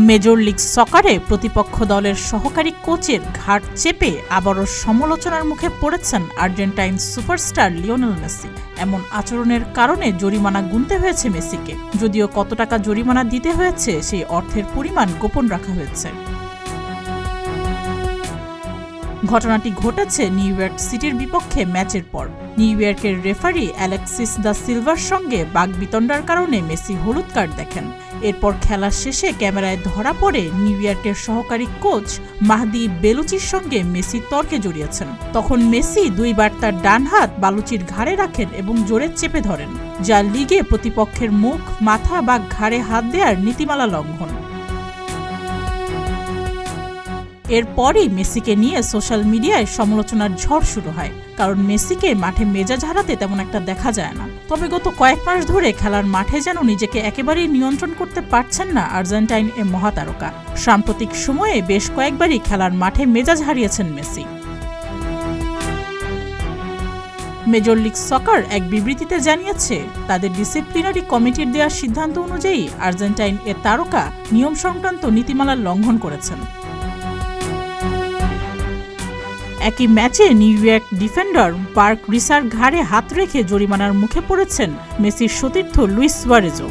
Major league সকারে প্রতিপক্ষ দলের সহকারী কোচের ঘাট চেপে আবারও সমালোচনার মুখে পড়েছেন আর্জেন্টাইন সুপারস্টার লিওনেল মেসি। এমন আচরণের কারণে জরিমানা গুনতে হয়েছে মেসিকে। যদিও কত টাকা জরিমানা দিতে হয়েছে সেই অর্থের পরিমাণ গোপন রাখা হয়েছে। ঘটনাটি ঘটেছে নিউ ইয়র্ক সিটির বিপক্ষে ম্যাচের পর। নিউ ইয়র্কের রেফারি অ্যালেক্সিস দা সিলভার সঙ্গে বাকবিতণ্ডার কারণে মেসি হলুদ কার্ড দেখেন। এরপর খেলার শেষে ক্যামেরায় ধরা পড়ে নিউ ইয়র্কের সহকারী কোচ মাহদি বেলুচির সঙ্গে মেসি তর্কে জড়িয়েছেন। তখন মেসি দুইবার তার ডান হাত বালুচির ঘাড়ে রাখেন এবং জোরে চেপে ধরেন, যা লিগে প্রতিপক্ষের মুখ, মাথা বা ঘাড়ে হাত দেওয়ার নীতিমালা লঙ্ঘন। এরপরই মেসিকে নিয়ে সোশ্যাল মিডিয়ায় সমালোচনার ঝড় শুরু হয়, কারণ মেসিকে মাঠে মেজাজ হারাতে তেমন একটা দেখা যায় না। তবে গত কয়েক মাস ধরে খেলার মাঠে যেন নিজেকে একেবারেই নিয়ন্ত্রণ করতে পারছেন না আর্জেন্টাইন এ মহাতারকা। সাম্প্রতিক সময়ে বেশ কয়েকবারই খেলার মাঠে মেজাজ হারিয়েছেন মেসি। মেজর লিগ সকার এক বিবৃতিতে জানিয়েছে, তাদের ডিসিপ্লিনারি কমিটির দেওয়া সিদ্ধান্ত অনুযায়ী আর্জেন্টাইন এ তারকা নিয়ম সংক্রান্ত নীতিমালার লঙ্ঘন করেছেন। একই ম্যাচে নিউ ইয়র্ক ডিফেন্ডার পার্ক রিসার ঘাড়ে হাত রেখে জরিমানার মুখে পড়েছেন মেসির সতীর্থ লুইস সুয়ারেজও।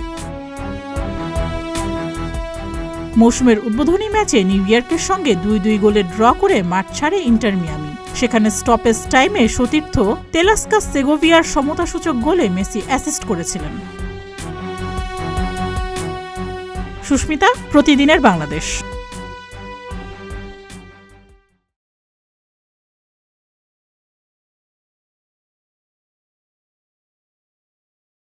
মৌসুমের উদ্বোধনী ম্যাচে নিউ ইয়র্কের সঙ্গে ২-২ গোলে ড্র করে মাঠ ছাড়ে ইন্টার মিয়ামি। সেখানে স্টপেজ টাইমে সতীর্থ তেলাস্কা সেগোভিয়ার সমতাসূচক গোলে মেসি অ্যাসিস্ট করেছিলেন। সুস্মিতা, প্রতিদিনের বাংলাদেশ।